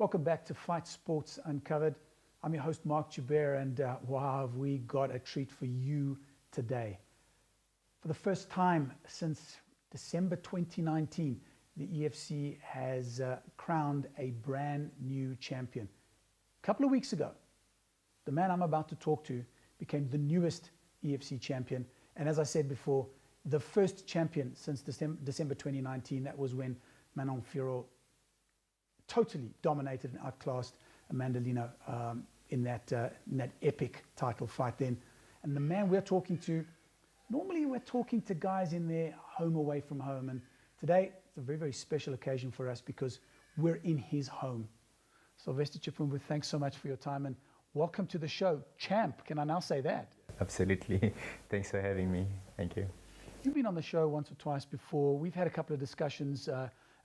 Welcome back to Fight Sports Uncovered. I'm your host, Mark Joubert, and wow, have we got a treat for you today. For the first time since December 2019, the EFC has crowned a brand new champion. A couple of weeks ago, the man I'm about to talk to became the newest EFC champion, and as I said before, the first champion since December 2019. That was when Manon Fiorot totally dominated and outclassed Amanda Lino in that epic title fight then. And the man we're talking to, normally we're talking to guys in their home away from home, and today it's a very, very special occasion for us because we're in his home. Sylvester Chipfumbu, thanks so much for your time and welcome to the show. Champ, can I now say that? Absolutely. Thanks for having me. Thank you. You've been on the show once or twice before. We've had a couple of discussions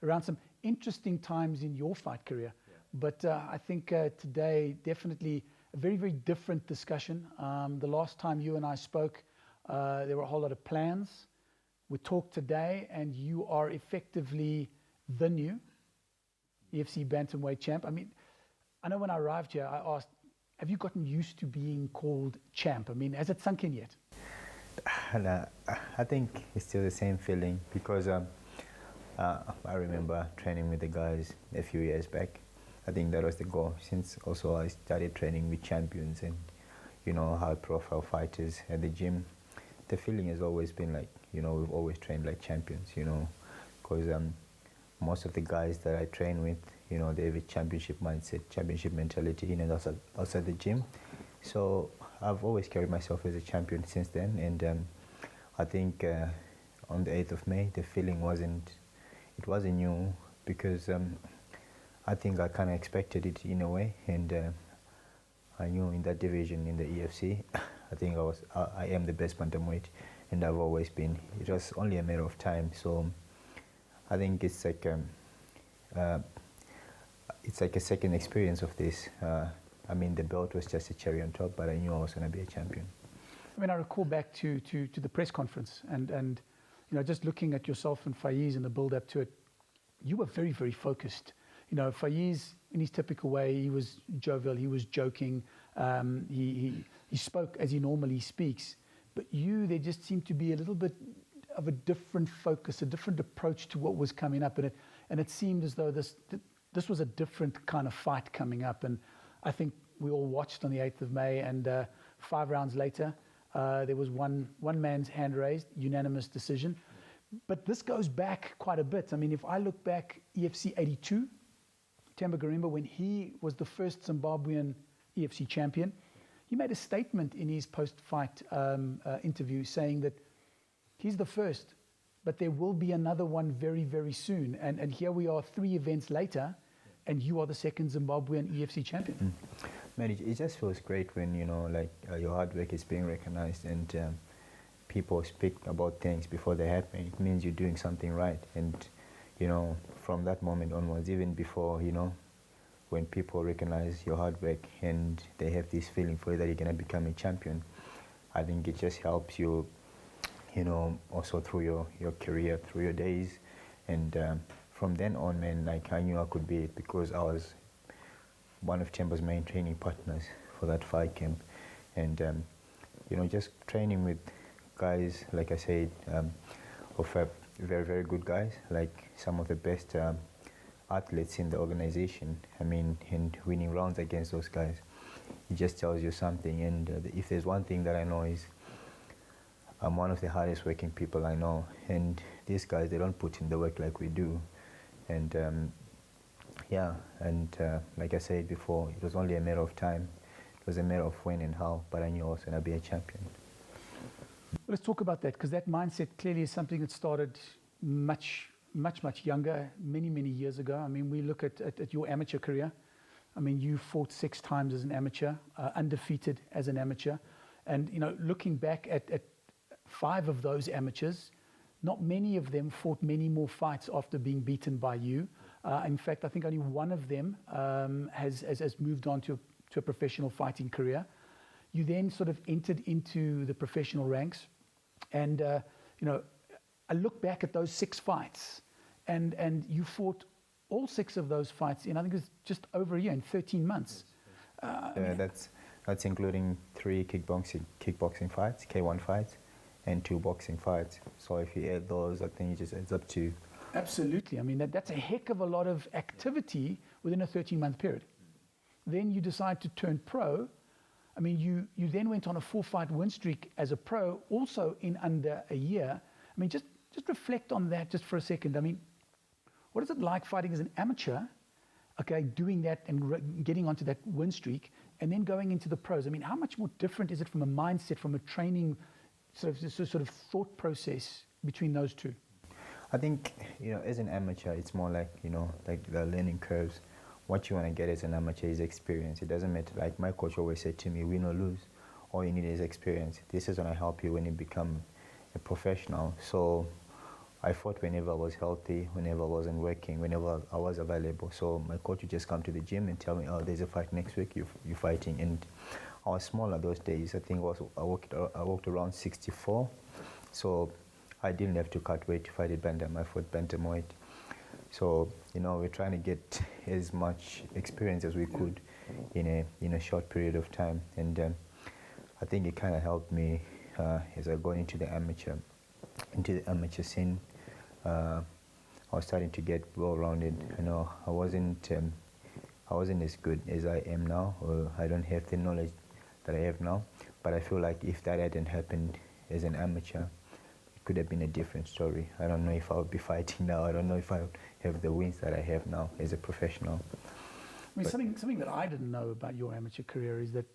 around some interesting times in your fight career. Yeah. But I think today, definitely a very, very different discussion. The last time you and I spoke, there were a whole lot of plans. We talked today, and you are effectively the new EFC Bantamweight Champ. I mean, I know when I arrived here, I asked, have you gotten used to being called champ? I mean, has it sunk in yet? I think it's still the same feeling because I remember training with the guys a few years back. I think that was the goal, since also I started training with champions and, you know, high-profile fighters at the gym. The feeling has always been like, you know, we've always trained like champions, you know, because most of the guys that I train with, you know, they have a championship mindset, championship mentality in and outside the gym. So I've always carried myself as a champion since then, and I think on the 8th of May, the feeling wasn't new because I think I kind of expected it in a way, and I knew in that division in the EFC, I think I am the best bantamweight, and I've always been. It was only a matter of time, so I think it's like a second experience of this. I mean, the belt was just a cherry on top, but I knew I was going to be a champion. I mean, I recall back to the press conference and you know, just looking at yourself and Faiz in the build-up to it, you were very, very focused. You know, Faiz, in his typical way, he was jovial, he was joking, he spoke as he normally speaks. But there just seemed to be a little bit of a different focus, a different approach to what was coming up, and it seemed as though this was a different kind of fight coming up. And I think we all watched on the 8th of May, and 5 rounds later, there was one man's hand raised, unanimous decision. But this goes back quite a bit. I mean, if I look back, EFC 82, Temba Garimba, when he was the first Zimbabwean EFC champion, he made a statement in his post-fight interview saying that he's the first, but there will be another one very, very soon. And here we are 3 events later, and you are the second Zimbabwean EFC champion. Man, it just feels great when, you know, like your hard work is being recognized and people speak about things before they happen. It means you're doing something right. And, you know, from that moment onwards, even before, you know, when people recognize your hard work and they have this feeling for you that you're going to become a champion, I think it just helps you, you know, also through your career, through your days. And from then on, man, like I knew I could be it because I was one of Temba's main training partners for that fight camp. And, you know, just training with guys, like I said, of very, very good guys, like some of the best athletes in the organization. I mean, and winning rounds against those guys, it just tells you something. And if there's one thing that I know is I'm one of the hardest working people I know. And these guys, they don't put in the work like we do. And yeah, and like I said before, it was only a matter of time. It was a matter of when and how, but I knew I was going to be a champion. Let's talk about that, because that mindset clearly is something that started much younger, many years ago. I mean, we look at your amateur career. I mean, you fought 6 times as an amateur, undefeated as an amateur. And, you know, looking back at 5 of those amateurs, not many of them fought many more fights after being beaten by you. In fact, I think only one of them has moved on to a professional fighting career. You then sort of entered into the professional ranks. And, you know, I look back at those 6 fights and you fought all 6 of those fights in, I think it was just over a year, in 13 months. That's including 3 kickboxing fights, K1 fights, and 2 boxing fights. So if you add those, I think it just adds up to... Absolutely. I mean, that's a heck of a lot of activity within a 13-month period. Then you decide to turn pro. I mean, you then went on a 4-fight win streak as a pro, also in under a year. I mean, just reflect on that just for a second. I mean, what is it like fighting as an amateur, okay, doing that and getting onto that win streak, and then going into the pros? I mean, how much more different is it from a mindset, from a training sort of thought process between those two? I think, as an amateur, it's more like, like the learning curves. What you want to get as an amateur is experience. It doesn't matter. Like my coach always said to me, win or lose, all you need is experience. This is going to help you when you become a professional. So I fought whenever I was healthy, whenever I wasn't working, whenever I was available. So my coach would just come to the gym and tell me, oh, there's a fight next week, you're fighting. And I was smaller those days. I think I walked around 64. So I didn't have to cut weight to fight at Bantam. I fought Bantamweight. So, we're trying to get as much experience as we could in a short period of time. And I think it kind of helped me as I got into the amateur scene. I was starting to get well-rounded. I wasn't as good as I am now, or I don't have the knowledge that I have now. But I feel like if that hadn't happened as an amateur, it could have been a different story. I don't know if I would be fighting now. I don't know if I would have the wins that I have now as a professional. I mean, something that I didn't know about your amateur career is that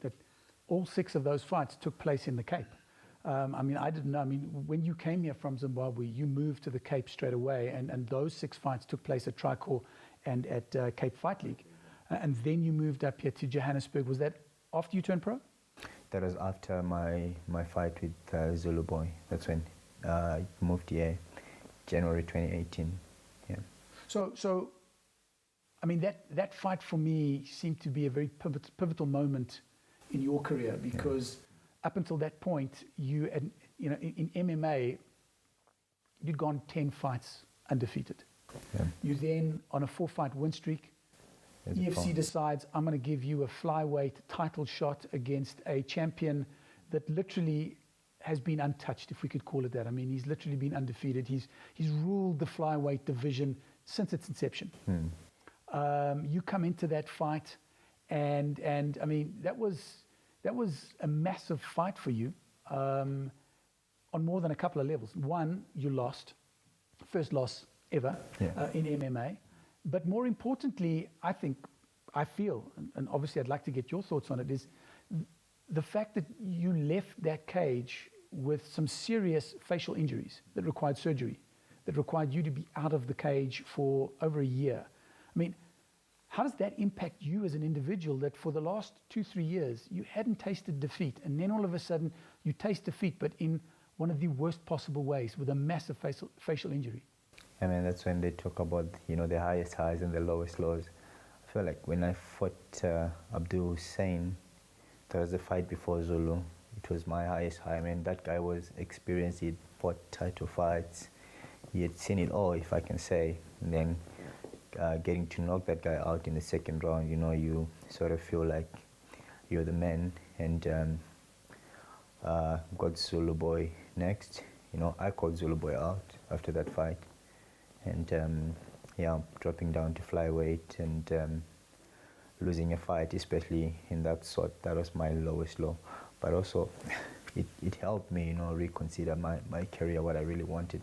all 6 of those fights took place in the Cape. I mean, I didn't know. I mean, when you came here from Zimbabwe, you moved to the Cape straight away, and those 6 fights took place at Tricor and at Cape Fight League. And then you moved up here to Johannesburg. Was that after you turned pro? That was after my fight with Zulu Boy. That's when I moved here, January 2018. Yeah. So, I mean, that fight for me seemed to be a very pivotal moment in your career, because up until that point, you had, in MMA, you'd gone 10 fights undefeated. Yeah. You then, on a 4-fight win streak, EFC decides, I'm going to give you a flyweight title shot against a champion that literally has been untouched, if we could call it that. I mean, he's literally been undefeated. He's ruled the flyweight division since its inception. You come into that fight, and I mean, that was a massive fight for you on more than a couple of levels. One, you lost, first loss ever in MMA. But more importantly, I feel, and obviously I'd like to get your thoughts on it, is the fact that you left that cage with some serious facial injuries that required surgery, that required you to be out of the cage for over a year. I mean, how does that impact you as an individual, that for the last 2-3 years you hadn't tasted defeat, and then all of a sudden you taste defeat, but in one of the worst possible ways, with a massive facial injury? I mean, that's when they talk about, the highest highs and the lowest lows. I feel like when I fought Abdul Hussein, there was a fight before Zulu. It was my highest high. I mean, that guy was experienced. He'd fought title fights. He had seen it all, if I can say. And then getting to knock that guy out in the second round, you sort of feel like you're the man. And got Zulu Boy next. I called Zulu Boy out after that fight. And dropping down to flyweight and losing a fight, especially in that sort, that was my lowest low. But also, it helped me, reconsider my career, what I really wanted.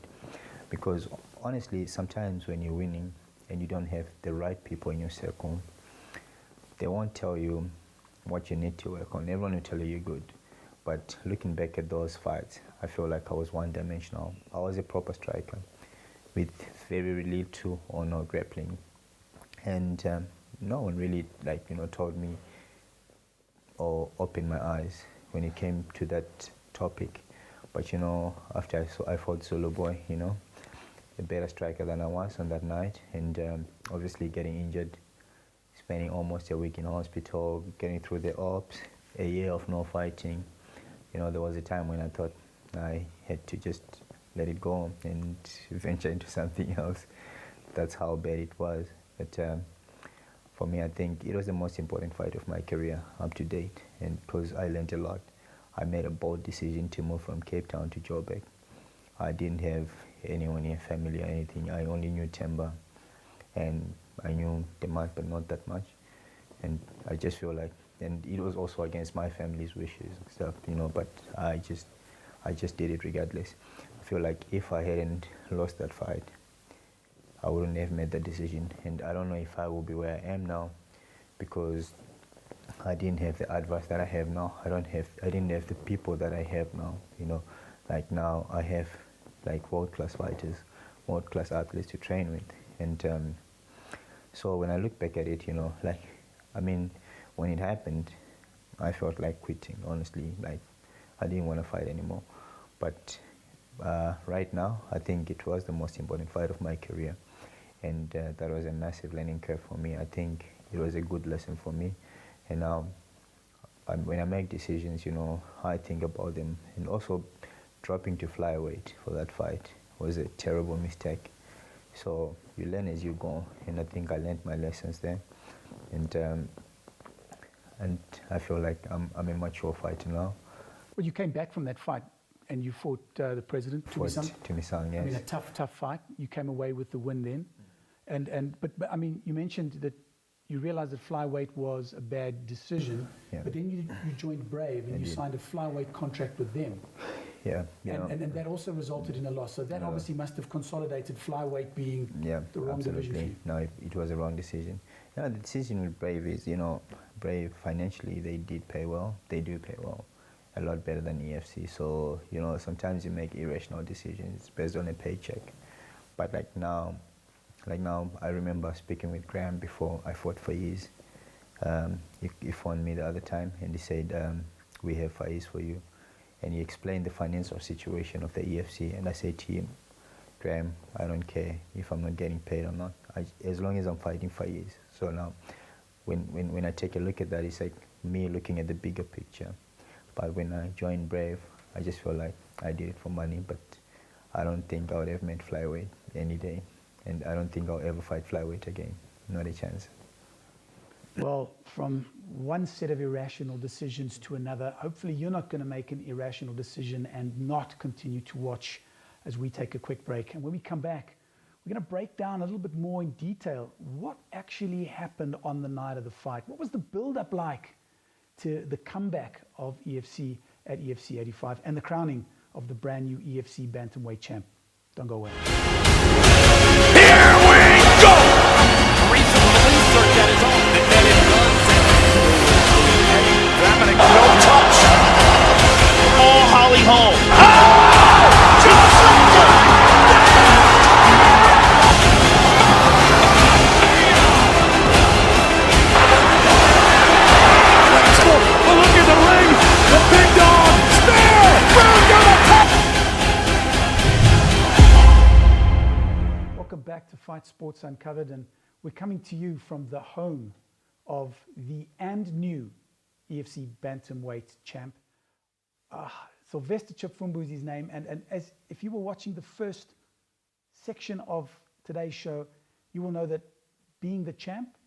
Because honestly, sometimes when you're winning and you don't have the right people in your circle, they won't tell you what you need to work on. Everyone will tell you you're good. But looking back at those fights, I feel like I was one-dimensional. I was a proper striker with very little or no grappling. And no one really, told me or opened my eyes when it came to that topic. But, after I fought Zulu Boy, a better striker than I was on that night, and obviously getting injured, spending almost a week in hospital, getting through the ops, a year of no fighting. There was a time when I thought I had to just let it go and venture into something else. That's how bad it was. But for me, I think it was the most important fight of my career up to date, and because I learned a lot. I made a bold decision to move from Cape Town to Joburg. I didn't have anyone in family or anything. I only knew timber, and I knew the mud, but not that much. And I just feel like, and it was also against my family's wishes and stuff, you know, but I just did it regardless. I feel like if I hadn't lost that fight, I wouldn't have made that decision. And I don't know if I will be where I am now, because I didn't have the advice that I have now. I didn't have the people that I have now, you know. Like now I have like world-class fighters, world-class athletes to train with. And so when I look back at it, you know, like, I mean, when it happened, I felt like quitting, honestly. Like, I didn't want to fight anymore. But right now, I think it was the most important fight of my career. And that was a massive learning curve for me. I think it was a good lesson for me. And now, when I make decisions, you know, I think about them. And also, dropping to flyweight for that fight was a terrible mistake. So you learn as you go, and I think I learned my lessons there. And I feel like I'm a mature fighter now. Well, you came back from that fight and you fought the president, Tumisang, yes. I mean, a tough fight. You came away with the win then. But I mean, you mentioned that you realized that flyweight was a bad decision, yeah. But then you joined Brave and you signed a flyweight contract with them. Yeah, and that also resulted in a loss. So that obviously must have consolidated flyweight being the wrong division for you. No, it was a wrong decision. You know, the decision with Brave is, you know, Brave financially, they did pay well. They do pay well, a lot better than EFC. So, you know, sometimes you make irrational decisions based on a paycheck. But like now, I remember speaking with Graham before I fought Faiz. He phoned me the other time and he said, we have Faiz for you. And he explained the financial situation of the EFC. And I said to him, Graham, I don't care if I'm not getting paid or not, as long as I'm fighting Faiz. So now, when I take a look at that, it's like me looking at the bigger picture. But when I joined Brave, I just felt like I did it for money, but I don't think I would have made flyweight any day. And I don't think I'll ever fight flyweight again. Not a chance. Well, from one set of irrational decisions to another, hopefully you're not going to make an irrational decision and not continue to watch as we take a quick break. And when we come back, we're going to break down a little bit more in detail what actually happened on the night of the fight. What was the build-up like to the comeback of EFC at EFC 85 and the crowning of the brand new EFC Bantamweight Champ? Don't go away. Here we go! Reasonable insert that is on the net it does. Dominic, no touch. Oh, Holly Holm. Oh, look at the ring. The big dog. Spear. Welcome back to Fight Sports Uncovered, and we're coming to you from the home of the and new EFC Bantamweight Champ. Sylvester Chipfumbu is his name, and as if you were watching the first section of today's show, you will know that being the champ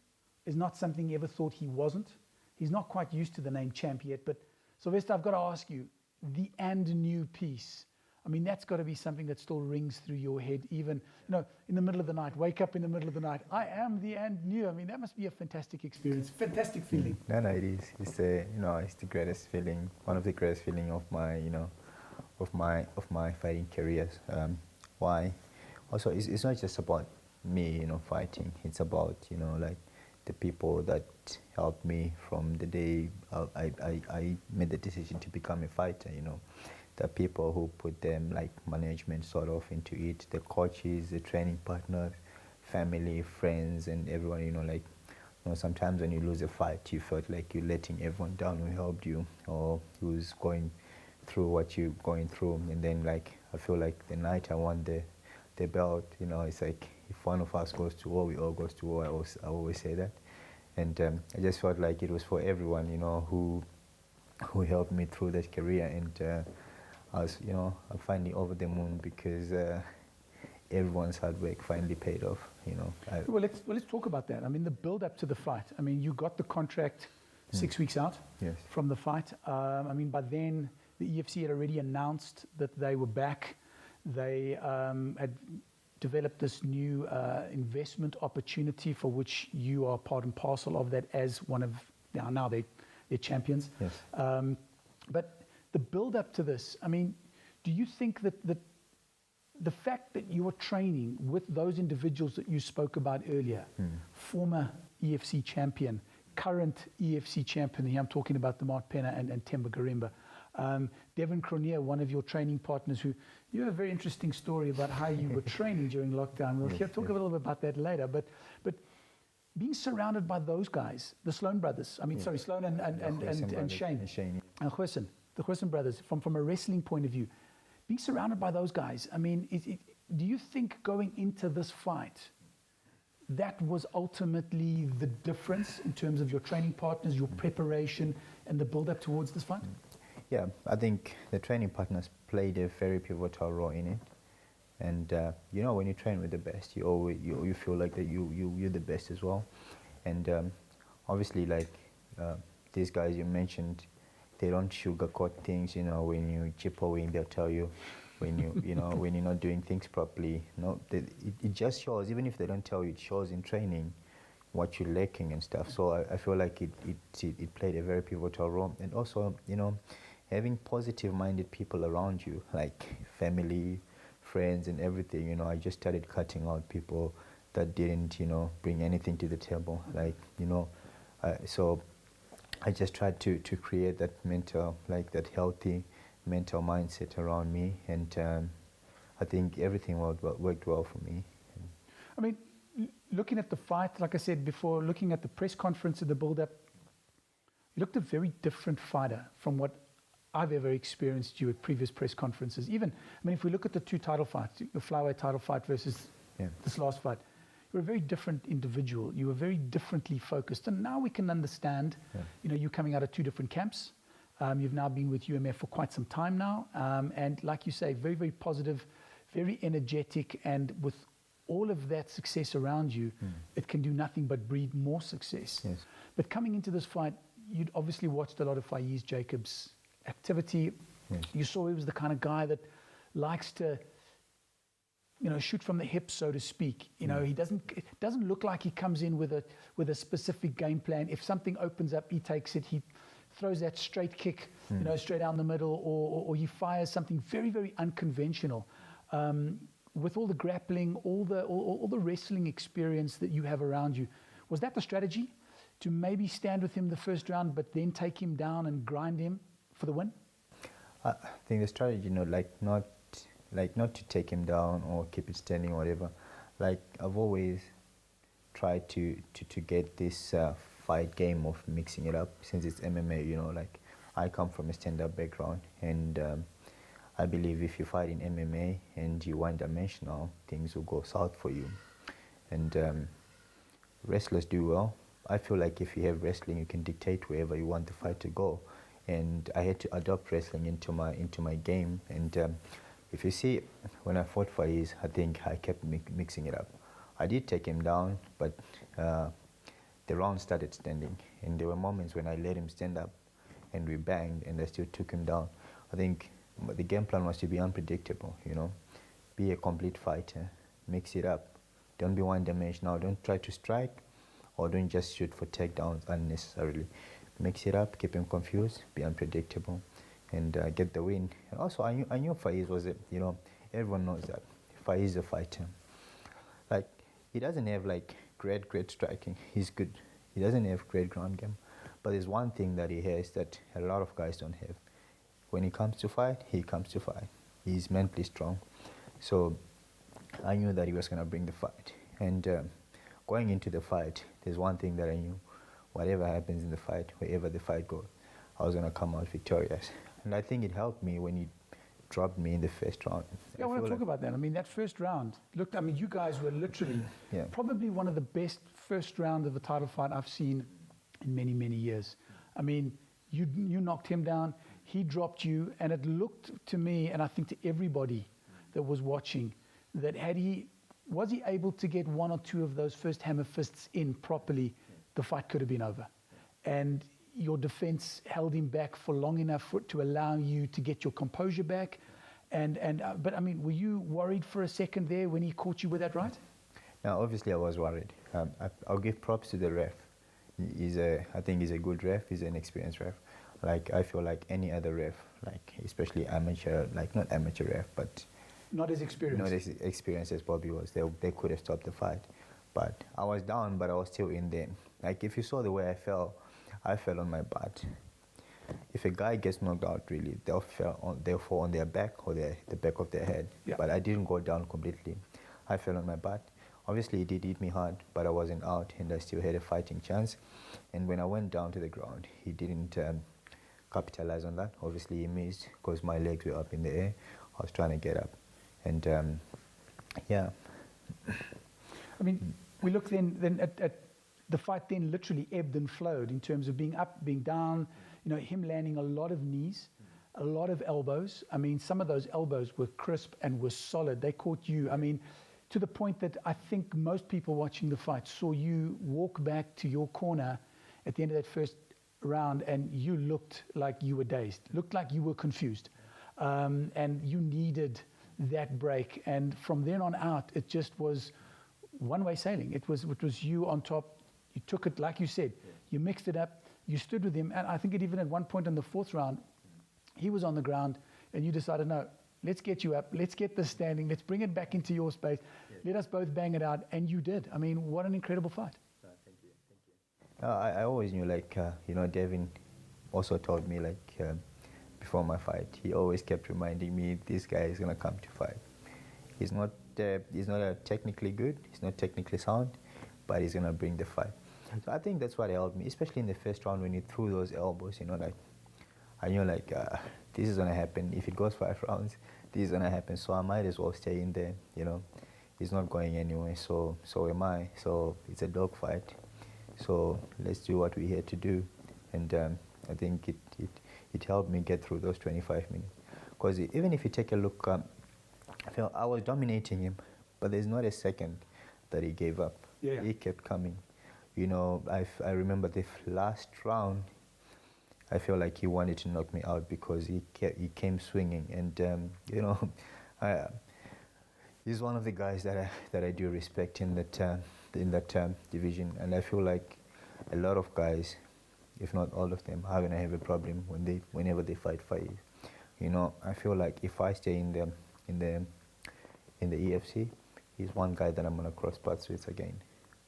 is not something he ever thought he wasn't. He's not quite used to the name champ yet, but Sylvester, I've got to ask you, the and new piece. I mean, that's got to be something that still rings through your head, even, you know, in the middle of the night, wake up in the middle of the night. I am the and new. I mean, that must be a fantastic experience, fantastic feeling. No, it is. It's it's the greatest feeling, one of the greatest feeling of my, of my fighting careers. Why? Also, it's not just about me, fighting. It's about, like the people that helped me from the day I made the decision to become a fighter, the people who put them like management sort of into it, the coaches, the training partners, family, friends, and everyone, sometimes when you lose a fight, you felt like you're letting everyone down who helped you or who's going through what you're going through. And then I feel like the night I won the belt, it's like if one of us goes to war, we all goes to war. I always say that. And I just felt like it was for everyone, who helped me through that career. And I was, I'm finally over the moon because everyone's hard work finally paid off. you know. Well, let's talk about that. I mean, the build up to the fight. I mean, you got the contract 6 weeks out Yes. from the fight. I mean, by then the EFC had already announced that they were back. They had developed this new investment opportunity for which you are part and parcel of that as one of now they're champions. Yes. But the build up to this, I mean, do you think that the fact that you are training with those individuals that you spoke about earlier, former EFC champion, current EFC champion, here I'm talking about the Mart Penna and Temba Garemba, Devin Cronier, one of your training partners, who you have a very interesting story about how you were training during lockdown. We'll talk a little bit about that later. But being surrounded by those guys, the Sloan brothers, Sloan and Shane. And Huessen, the Huessen brothers, from a wrestling point of view, being surrounded by those guys, I mean, do you think going into this fight, that was ultimately the difference in terms of your training partners, your preparation, and the build-up towards this fight? Yeah, I think the training partners played a very pivotal role in it. And you know, when you train with the best, you feel like that you're the best as well. And obviously, like these guys you mentioned, they don't sugarcoat things. You know, when you chip away, they'll tell you. When when you're not doing things properly, it just shows. Even if they don't tell you, it shows in training what you're lacking and stuff. So I feel like it played a very pivotal role. And also, you know, having positive-minded people around you, like family, friends, and everything. You know, I just started cutting out people that didn't, you know, bring anything to the table. Like, you know, so I just tried to create that mental, like that healthy mental mindset around me, and I think everything worked well for me. I mean, looking at the fight, like I said before, looking at the press conference and the build-up, you looked a very different fighter from what I've ever experienced you at previous press conferences. Even, I mean, if we look at the two title fights, the flyweight title fight versus this last fight, you're a very different individual. You were very differently focused. And now we can understand, you know, you coming out of two different camps. You've now been with UMF for quite some time now. And like you say, very, very positive, very energetic. And with all of that success around you, it can do nothing but breed more success. Yes. But coming into this fight, you'd obviously watched a lot of Faiz Jacobs' activity. Yes. You saw he was the kind of guy that likes to, you know, shoot from the hip, so to speak. You know, it doesn't look like he comes in with a specific game plan. If something opens up, he takes it. He throws that straight kick, you know, straight down the middle, or he fires something very, very unconventional. With all the grappling, all the wrestling experience that you have around you, was that the strategy, to maybe stand with him the first round, but then take him down and grind him for the win? I think the strategy, you know, not to take him down or keep it standing or whatever. Like, I've always tried to get this fight game of mixing it up, since it's MMA, you know. Like, I come from a stand-up background, and I believe if you fight in MMA and you one-dimensional, things will go south for you. And wrestlers do well. I feel like if you have wrestling, you can dictate wherever you want the fight to go. And I had to adopt wrestling into my game. And if you see, when I fought Faiz, I think I kept mixing it up. I did take him down, but the round started standing. And there were moments when I let him stand up and we banged, and I still took him down. I think the game plan was to be unpredictable, you know. Be a complete fighter, mix it up. Don't be one-dimensional. Don't try to strike, or don't just shoot for takedowns unnecessarily. Mix it up, keep him confused, be unpredictable, and get the win. And also, I knew Faiz was you know, everyone knows that Faiz is a fighter. Like, he doesn't have like great striking. He's good. He doesn't have great ground game, but there's one thing that he has that a lot of guys don't have. When he comes to fight, he comes to fight. He's mentally strong. So I knew that he was gonna bring the fight. And going into the fight, there's one thing that I knew. Whatever happens in the fight, wherever the fight goes, I was going to come out victorious. And I think it helped me when he dropped me in the first round. Yeah, I want to talk about that. I mean, that first round, look, I mean, you guys were literally probably one of the best first round of a title fight I've seen in many, many years. I mean, you knocked him down, he dropped you, and it looked to me, and I think to everybody that was watching, that had he was he able to get one or two of those first hammer fists in properly, the fight could have been over. And your defense held him back for long enough to allow you to get your composure back. But I mean, were you worried for a second there when he caught you with that right? Now, obviously, I was worried. I'll give props to the ref. I think he's a good ref. He's an experienced ref. Like, I feel like any other ref, like especially amateur, like not amateur ref, but not as experienced. Not as experienced as Bobby was. They could have stopped the fight. But I was down, but I was still in there. Like, if you saw the way I fell on my butt. If a guy gets knocked out, really, they'll fall on their back or the back of their head. Yeah. But I didn't go down completely. I fell on my butt. Obviously, he did hit me hard, but I wasn't out, and I still had a fighting chance. And when I went down to the ground, he didn't capitalize on that. Obviously, he missed because my legs were up in the air. I was trying to get up. And, yeah. I mean, we look then at the fight then literally ebbed and flowed in terms of being up, being down, him landing a lot of knees, a lot of elbows. I mean, some of those elbows were crisp and were solid. They caught you, I mean, to the point that I think most people watching the fight saw you walk back to your corner at the end of that first round, and you looked like you were dazed, looked like you were confused. And you needed that break. And from then on out, it just was one-way sailing. It was you on top. You took it, like you said, you mixed it up, you stood with him. And I think even at one point in the fourth round, he was on the ground and you decided, no, let's get you up, let's get this standing, let's bring it back into your space, let us both bang it out. And you did. I mean, what an incredible fight. Thank you. I always knew, like, Devin also told me, like, before my fight, he always kept reminding me, this guy is going to come to fight. He's not technically good, he's not technically sound, but he's going to bring the fight. So I think that's what helped me, especially in the first round when he threw those elbows, like, I knew, like, this is going to happen. If it goes 5 rounds, this is going to happen. So I might as well stay in there, He's not going anywhere, so am I. So it's a dog fight. So let's do what we're here to do. And I think it helped me get through those 25 minutes. Because even if you take a look, I felt I was dominating him, but there's not a second that he gave up. Yeah. He kept coming. I remember the last round, I felt like he wanted to knock me out because he came swinging. And, he's one of the guys that I do respect in that division. And I feel like a lot of guys, if not all of them, are going to have a problem whenever they fight fights. I feel like if I stay in the EFC, he's one guy that I'm going to cross paths with again.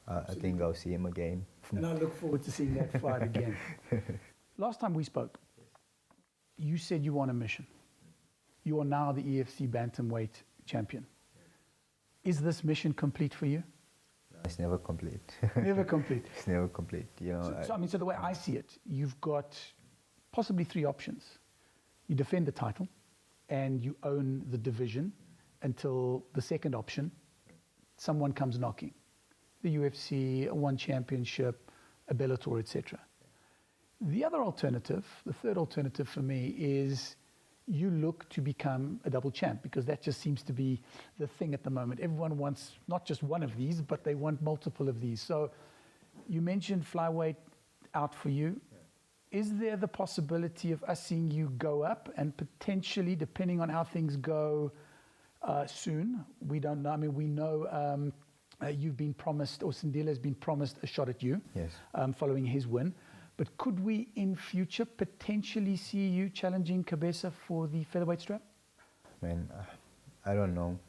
I think I'll see him again. And I look forward to seeing that fight again. Last time we spoke, you said you were on a mission. You are now the EFC Bantamweight Champion. Is this mission complete for you? It's never complete. Never complete. It's never complete. So the way I see it, you've got possibly 3 options. You defend the title and you own the division until the second option, someone comes knocking. The UFC, one championship, a Bellator, etc. The other alternative, the third alternative for me, is you look to become a double champ, because that just seems to be the thing at the moment. Everyone wants not just one of these, but they want multiple of these. So you mentioned flyweight out for you. Is there the possibility of us seeing you go up and potentially, depending on how things go soon, we don't know. I mean, we know you've been promised, or Sindile has been promised a shot at you. Yes. Following his win. But could we in future potentially see you challenging Cabeza for the featherweight strap? Man, I don't know.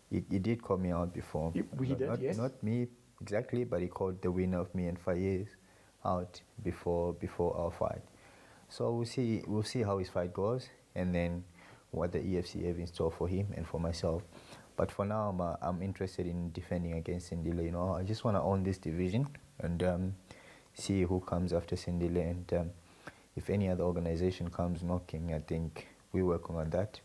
He did call me out before. He did, yes. Not me exactly, but he called the winner of me and Fite out before our fight. So we'll see how his fight goes, and then what the EFC have in store for him and for myself. But for now, I'm interested in defending against Sindile. I just want to own this division and see who comes after Sindile. And if any other organization comes knocking, I think we're working on that.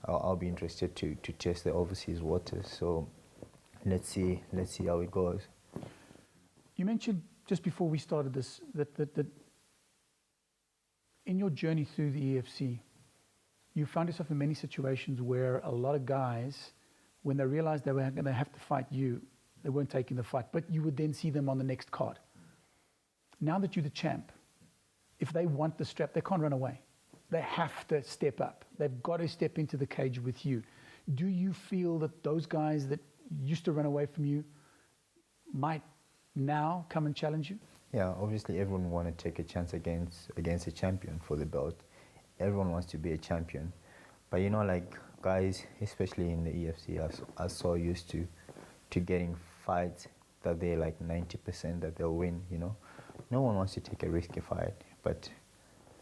I'll be interested to test the overseas waters. So let's see how it goes. You mentioned just before we started this that in your journey through the EFC, you found yourself in many situations where a lot of guys when they realized they were going to have to fight you, they weren't taking the fight, but you would then see them on the next card. Now that you're the champ, if they want the strap, they can't run away. They have to step up. They've got to step into the cage with you. Do you feel that those guys that used to run away from you might now come and challenge you? Yeah, obviously everyone wants to take a chance against a champion for the belt. Everyone wants to be a champion. But you know, like guys, especially in the EFC, are so used to getting fights that they're like 90% that they'll win, you know. No one wants to take a risky fight. But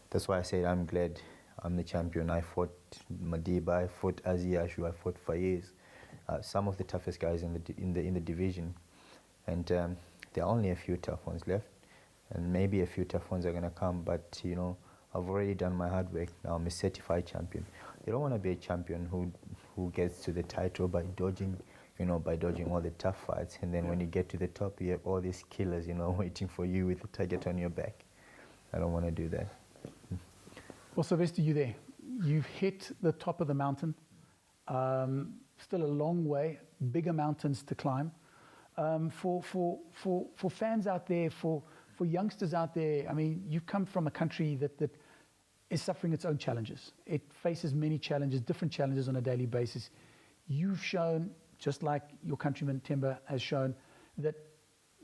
that's why I said I'm glad I'm the champion. I fought Madiba, I fought Aziashu, I fought Faiz, some of the toughest guys in the division. And there are only a few tough ones left. And maybe a few tough ones are going to come, but you know, I've already done my hard work. Now I'm a certified champion. You don't want to be a champion who gets to the title by dodging all the tough fights, and then when you get to the top, you have all these killers, you know, waiting for you with a target on your back. I don't want to do that. Well, Sylvester, you there. You've hit the top of the mountain. Still a long way, bigger mountains to climb. For fans out there, for youngsters out there, I mean, you've come from a country that is suffering its own challenges. It faces many challenges, different challenges on a daily basis. You've shown, just like your countryman Temba has shown, that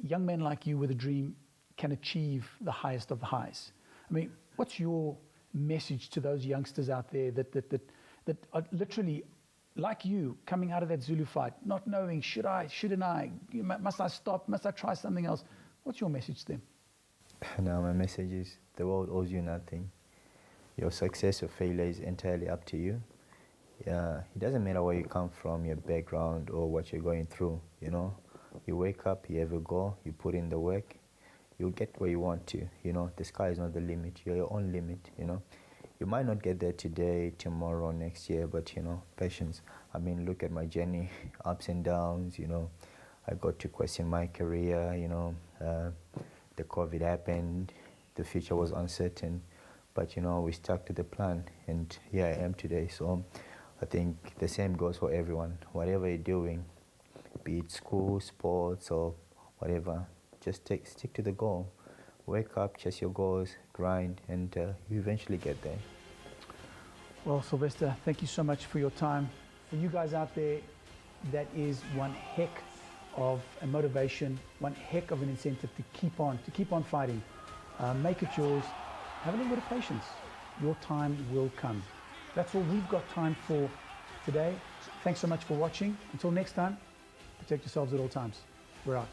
young men like you with a dream can achieve the highest of the highs. I mean, what's your message to those youngsters out there that are literally like you, coming out of that Zulu fight, not knowing, should I, shouldn't I, must I stop, must I try something else? What's your message to them? Now my message is, the world owes you nothing. Your success or failure is entirely up to you. It doesn't matter where you come from, your background, or what you're going through, you know. You wake up, you have a goal, you put in the work, you'll get where you want to, you know. The sky is not the limit, you're your own limit, you know. You might not get there today, tomorrow, next year, but, you know, patience. I mean, look at my journey, ups and downs, you know. I got to question my career, you know. The COVID happened, the future was uncertain, but, you know, we stuck to the plan, and here I am today. So I think the same goes for everyone. Whatever you're doing, be it school, sports, or whatever, just stick to the goal. Wake up, chase your goals, grind, and you eventually get there. Well, Sylvester, thank you so much for your time. For you guys out there, that is one heck of a motivation, one heck of an incentive to keep on fighting. Make it yours. Have a little bit of patience. Your time will come. That's all we've got time for today. Thanks so much for watching. Until next time, protect yourselves at all times. We're out.